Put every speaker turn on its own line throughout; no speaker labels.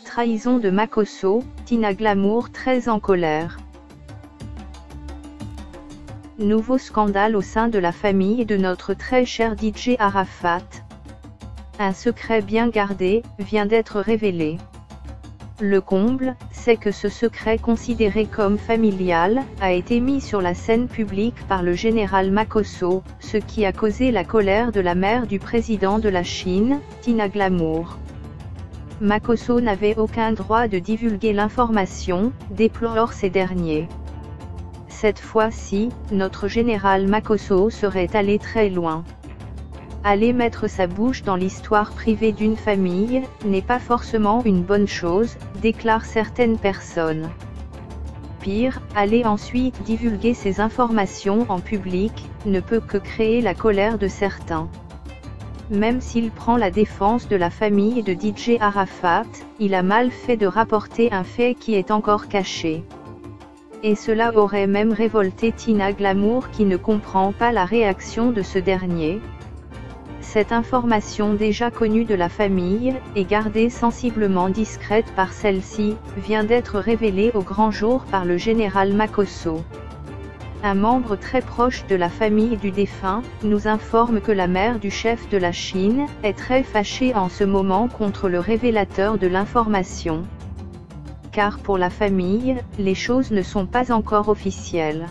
Trahison de Makosso, Tina Glamour très en colère. Nouveau scandale au sein de la famille de notre très cher DJ Arafat. Un secret bien gardé vient d'être révélé. Le comble, c'est que ce secret considéré comme familial, a été mis sur la scène publique par le général Makosso, ce qui a causé la colère de la mère du président de la Chine, Tina Glamour. Makosso n'avait aucun droit de divulguer l'information, déplore ces derniers. Cette fois-ci, notre général Makosso serait allé très loin. Aller mettre sa bouche dans l'histoire privée d'une famille, n'est pas forcément une bonne chose, déclarent certaines personnes. Pire, aller ensuite divulguer ces informations en public, ne peut que créer la colère de certains. Même s'il prend la défense de la famille de DJ Arafat, il a mal fait de rapporter un fait qui est encore caché. Et cela aurait même révolté Tina Glamour qui ne comprend pas la réaction de ce dernier. Cette information déjà connue de la famille, et gardée sensiblement discrète par celle-ci, vient d'être révélée au grand jour par le général Makosso. Un membre très proche de la famille du défunt, nous informe que la mère du chef de la Chine, est très fâchée en ce moment contre le révélateur de l'information. Car pour la famille, les choses ne sont pas encore officielles.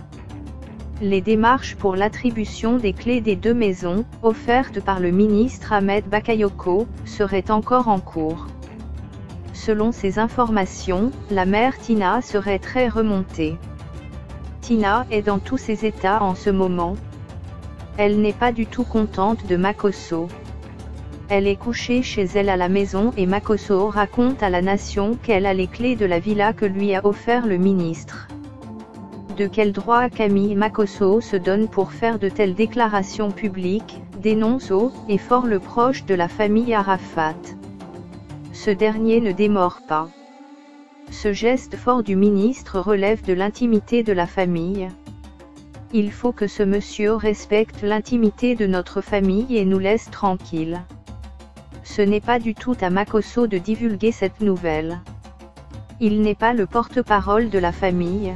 Les démarches pour l'attribution des clés des deux maisons, offertes par le ministre Ahmed Bakayoko, seraient encore en cours. Selon ces informations, la mère Tina serait très remontée. Tina est dans tous ses états en ce moment. Elle n'est pas du tout contente de Makosso. Elle est couchée chez elle à la maison et Makosso raconte à la nation qu'elle a les clés de la villa que lui a offert le ministre. De quel droit Camille Makosso se donne pour faire de telles déclarations publiques, dénonce haut et fort le proche de la famille Arafat. Ce dernier ne démord pas. Ce geste fort du ministre relève de l'intimité de la famille. Il faut que ce monsieur respecte l'intimité de notre famille et nous laisse tranquilles. Ce n'est pas du tout à Makosso de divulguer cette nouvelle. Il n'est pas le porte-parole de la famille.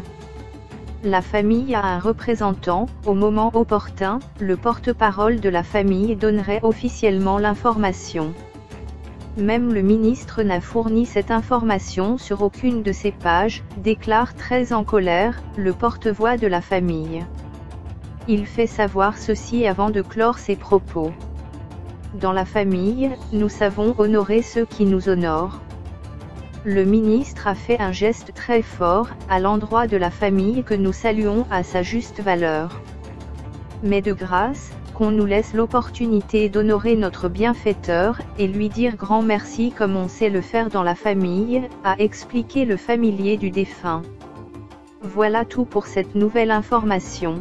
La famille a un représentant, au moment opportun, le porte-parole de la famille donnerait officiellement l'information. Même le ministre n'a fourni cette information sur aucune de ses pages, déclare très en colère, le porte-voix de la famille. Il fait savoir ceci avant de clore ses propos. Dans la famille, nous savons honorer ceux qui nous honorent. Le ministre a fait un geste très fort, à l'endroit de la famille que nous saluons à sa juste valeur. Mais de grâce, qu'on nous laisse l'opportunité d'honorer notre bienfaiteur, et lui dire grand merci comme on sait le faire dans la famille, a expliqué le familier du défunt. Voilà tout pour cette nouvelle information.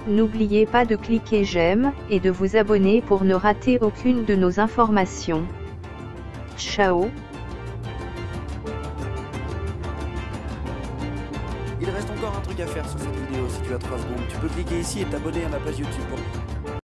N'oubliez pas de cliquer j'aime, et de vous abonner pour ne rater aucune de nos informations. Ciao.
Il reste encore un truc à faire sur cette vidéo. Si tu as 3 secondes, tu peux cliquer ici et t'abonner à ma page YouTube.